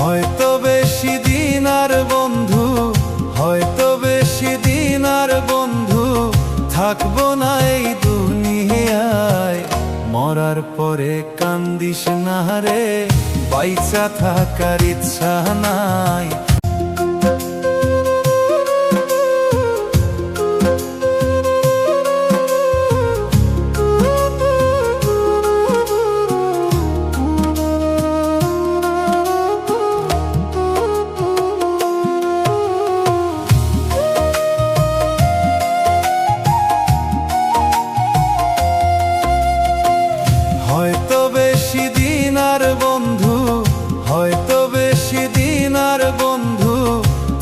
হয়তো বেশি দিন আর বন্ধু, হয়তো বেশি দিন আর বন্ধু থাকবো না এই দুনিয়ায়। মরার পরে কান্দিস না রে, বাইচা থাকার ইচ্ছা নাই। হয়তো বেশি দিন আর বন্ধু, হয়তো বেশি দিন আর বন্ধু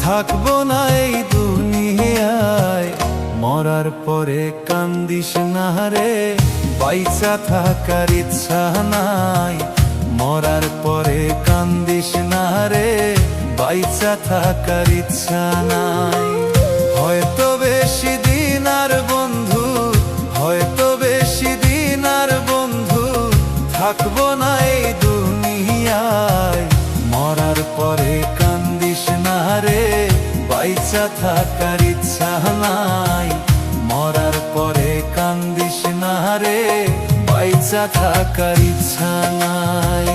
থাকবো না এই দুনিয়ায়। মরার পরে কান্দিস না রে, বাইচা থাকার ইচ্ছা নাই। মরার পরে কান্দিস না রে, বাইচা থাকার ইচ্ছা নাই। হয়তো বেশি দিন আর বন্ধু, হয়তো বেশি দিন আর বন্ধু থাকবো না এই দুনিয়ায়। মরার পরে কান্দিস না রে, বাইচা থাকার ইচ্ছা নাই। মরার পরে কান্দিস না রে, বাইচা থাকার ইচ্ছা নাই।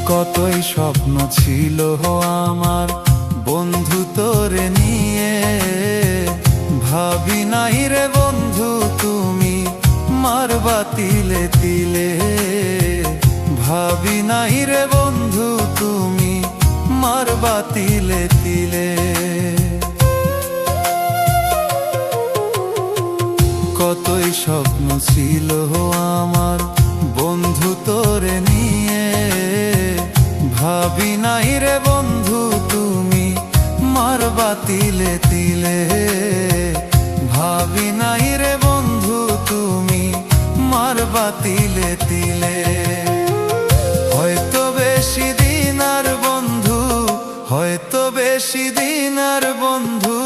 কতই স্বপ্ন ছিল আমার বন্ধু তোরে নিয়ে, ভাবি নাই রে বন্ধু তুমি মারবা তিলে তিলে। ভাবি নাই রে বন্ধু তুমি মারবা তিলে তিলে। কতই স্বপ্ন ছিল আমার বন্ধু তোরে নিয়ে, ভাবি নাই রে বন্ধু তুমি মারবা তিলে তিলে। ভাবি নাই রে বন্ধু তুমি মারবা তিলে তিলে। হয়তো বেশি দিন আর বন্ধু, হয়তো বেশি দিন আর বন্ধু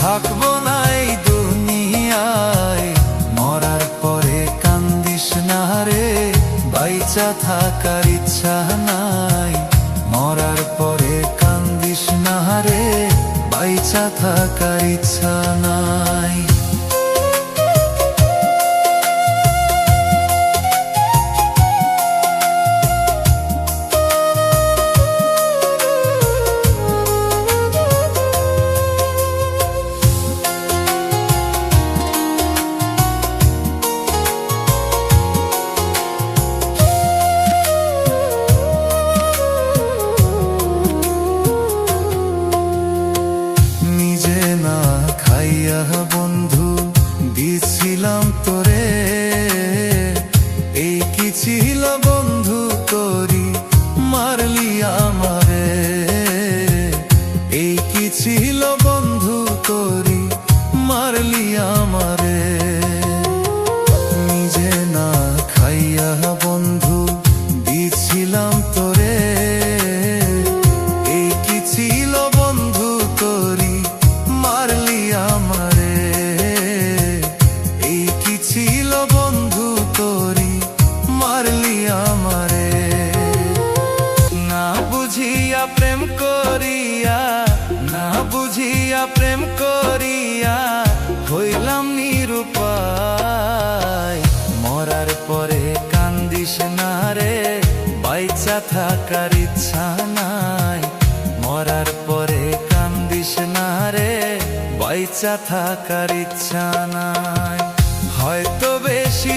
থাকবো না এই দুনিয়ায়। মরার পরে কান্দিস না রে, বাইচা থাকার ইচ্ছা নাই। মরার পরে কান্দিস না রে, বাইচা থাকার ইচ্ছা নাই। বন্ধু দিছিলাম তোরে, এই কি ছিল বন্ধু তোরি মারলি আমারে। এই কি ছিল বন্ধু তোরি মারলি আমারে। নিজে না খাইয়া বন্ধু দিছিলাম তোরে, এই কি ছিল বন্ধু তোরি মারলি আমারে। এই কি ছিল বন্ধু তোরি মারলি আমারে। না বুঝিয়া প্রেম করিয়া, না বুঝিয়া প্রেম করিয়া হইলাম নিরুপায়। মরার পরে কান্দিস না রে, বাইচা থাকার ইচ্ছা নাই। মরার পরে কান্দিস না রে, বাইচা থাকার ইচ্ছা নাই। হয়তো বেশি